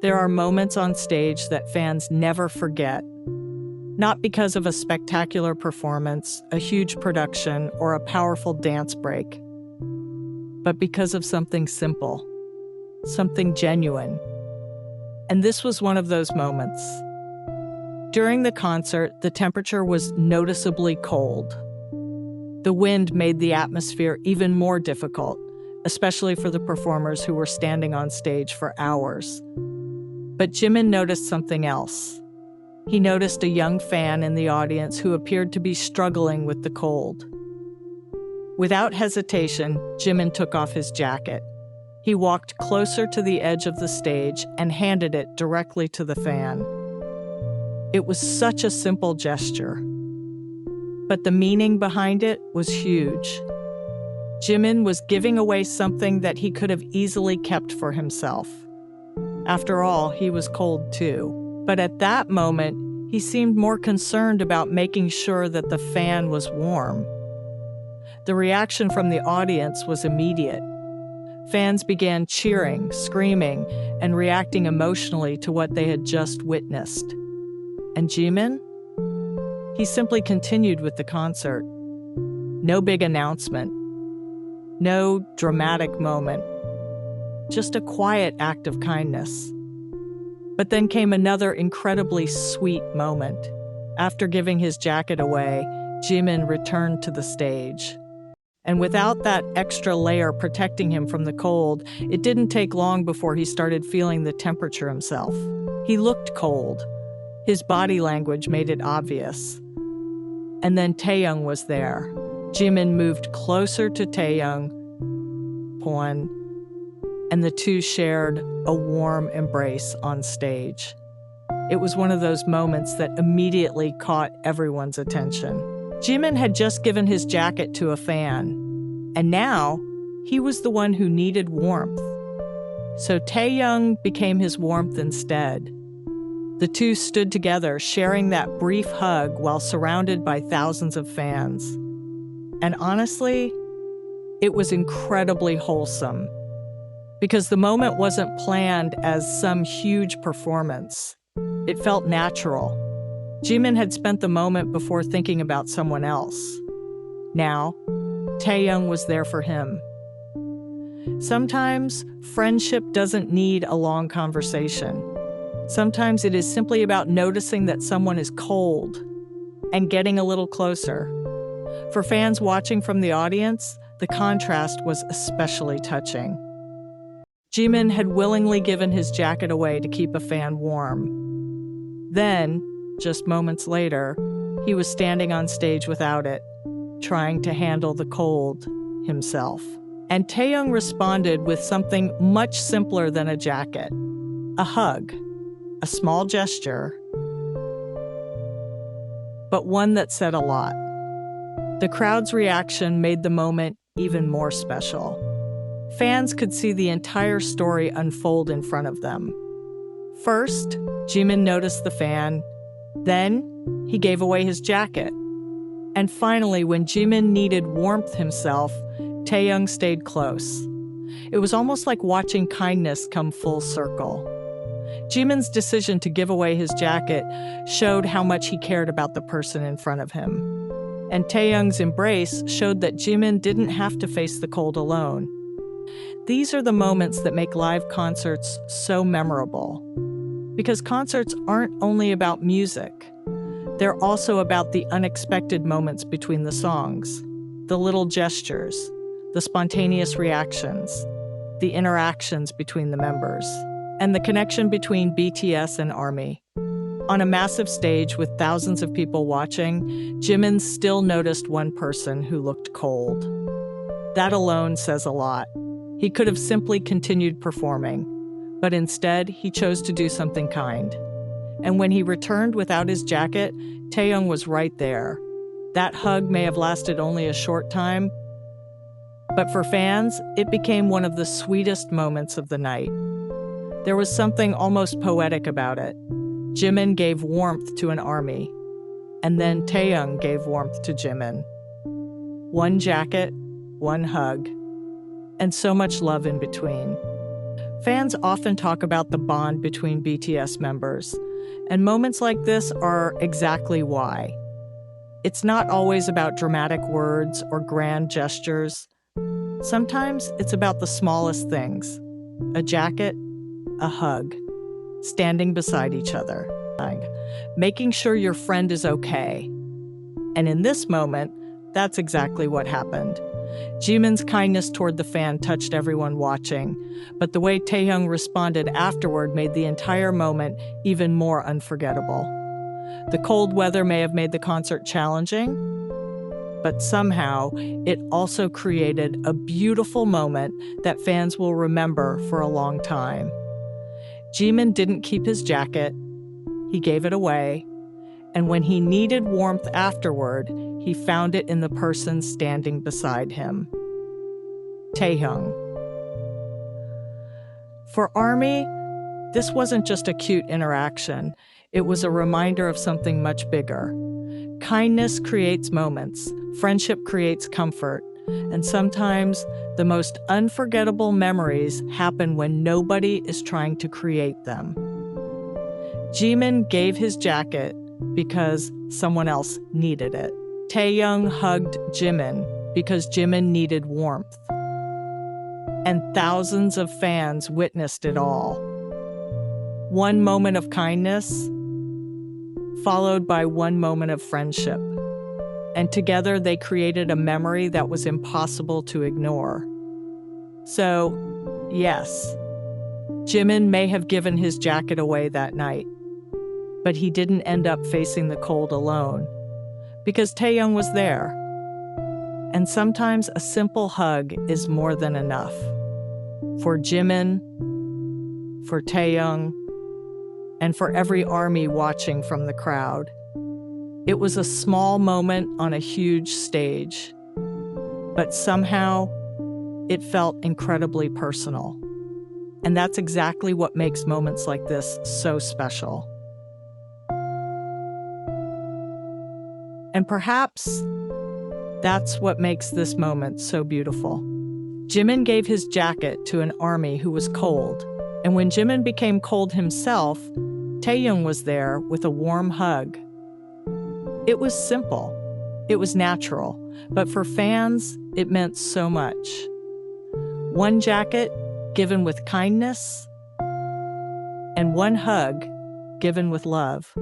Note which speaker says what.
Speaker 1: There are moments on stage that fans never forget, not because of a spectacular performance, a huge production, or a powerful dance break, but because of something simple, something genuine. And this was one of those moments. During the concert, the temperature was noticeably cold. The wind made the atmosphere even more difficult, especially for the performers who were standing on stage for hours. But Jimin noticed something else. He noticed a young fan in the audience who appeared to be struggling with the cold. Without hesitation, Jimin took off his jacket. He walked closer to the edge of the stage and handed it directly to the fan. It was such a simple gesture, but the meaning behind it was huge. Jimin was giving away something that he could have easily kept for himself. After all, he was cold too. But at that moment, he seemed more concerned about making sure that the fan was warm. The reaction from the audience was immediate. Fans began cheering, screaming, and reacting emotionally to what they had just witnessed. And Jimin? He simply continued with the concert. No big announcement. No dramatic moment. Just a quiet act of kindness. But then came another incredibly sweet moment. After giving his jacket away, Jimin returned to the stage. And without that extra layer protecting him from the cold, it didn't take long before he started feeling the temperature himself. He looked cold. His body language made it obvious. And then Taehyung was there. Jimin moved closer to Taehyung, and the two shared a warm embrace on stage. It was one of those moments that immediately caught everyone's attention. Jimin had just given his jacket to a fan, and now he was the one who needed warmth. So Taehyung became his warmth instead. The two stood together, sharing that brief hug while surrounded by thousands of fans. And honestly, it was incredibly wholesome, because the moment wasn't planned as some huge performance. It felt natural. Jimin had spent the moment before thinking about someone else. Now, Taehyung was there for him. Sometimes, friendship doesn't need a long conversation. Sometimes it is simply about noticing that someone is cold and getting a little closer. For fans watching from the audience, the contrast was especially touching. Jimin had willingly given his jacket away to keep a fan warm. Then, just moments later, he was standing on stage without it, trying to handle the cold himself. And Taehyung responded with something much simpler than a jacket. A hug. A small gesture, but one that said a lot. The crowd's reaction made the moment even more special. Fans could see the entire story unfold in front of them. First, Jimin noticed the fan. Then, he gave away his jacket. And finally, when Jimin needed warmth himself, Taehyung stayed close. It was almost like watching kindness come full circle. Jimin's decision to give away his jacket showed how much he cared about the person in front of him. And Taehyung's embrace showed that Jimin didn't have to face the cold alone. These are the moments that make live concerts so memorable. Because concerts aren't only about music. They're also about the unexpected moments between the songs, the little gestures, the spontaneous reactions, the interactions between the members, and the connection between BTS and ARMY. On a massive stage with thousands of people watching, Jimin still noticed one person who looked cold. That alone says a lot. He could have simply continued performing, but instead he chose to do something kind. And when he returned without his jacket, Taehyung was right there. That hug may have lasted only a short time, but for fans, it became one of the sweetest moments of the night. There was something almost poetic about it. Jimin gave warmth to an ARMY, and then Taehyung gave warmth to Jimin. One jacket, one hug, and so much love in between. Fans often talk about the bond between BTS members, and moments like this are exactly why. It's not always about dramatic words or grand gestures. Sometimes it's about the smallest things: a jacket, a hug, standing beside each other, making sure your friend is okay. And in this moment, that's exactly what happened. Jimin's kindness toward the fan touched everyone watching, but the way Taehyung responded afterward made the entire moment even more unforgettable. The cold weather may have made the concert challenging, but somehow it also created a beautiful moment that fans will remember for a long time. Jimin didn't keep his jacket, he gave it away, and when he needed warmth afterward, he found it in the person standing beside him. Taehyung. For ARMY, this wasn't just a cute interaction. It was a reminder of something much bigger. Kindness creates moments, friendship creates comfort, and sometimes the most unforgettable memories happen when nobody is trying to create them. Jimin gave his jacket because someone else needed it. Taehyung hugged Jimin because Jimin needed warmth. And thousands of fans witnessed it all. One moment of kindness, followed by one moment of friendship. And together they created a memory that was impossible to ignore. So, yes, Jimin may have given his jacket away that night, but he didn't end up facing the cold alone, because Taehyung was there. And sometimes a simple hug is more than enough. For Jimin, for Taehyung, and for every ARMY watching from the crowd. It was a small moment on a huge stage, but somehow it felt incredibly personal. And that's exactly what makes moments like this so special. And perhaps that's what makes this moment so beautiful. Jimin gave his jacket to an ARMY who was cold, and when Jimin became cold himself, Taehyung was there with a warm hug. It was simple, it was natural, but for fans, it meant so much. One jacket given with kindness, and one hug given with love.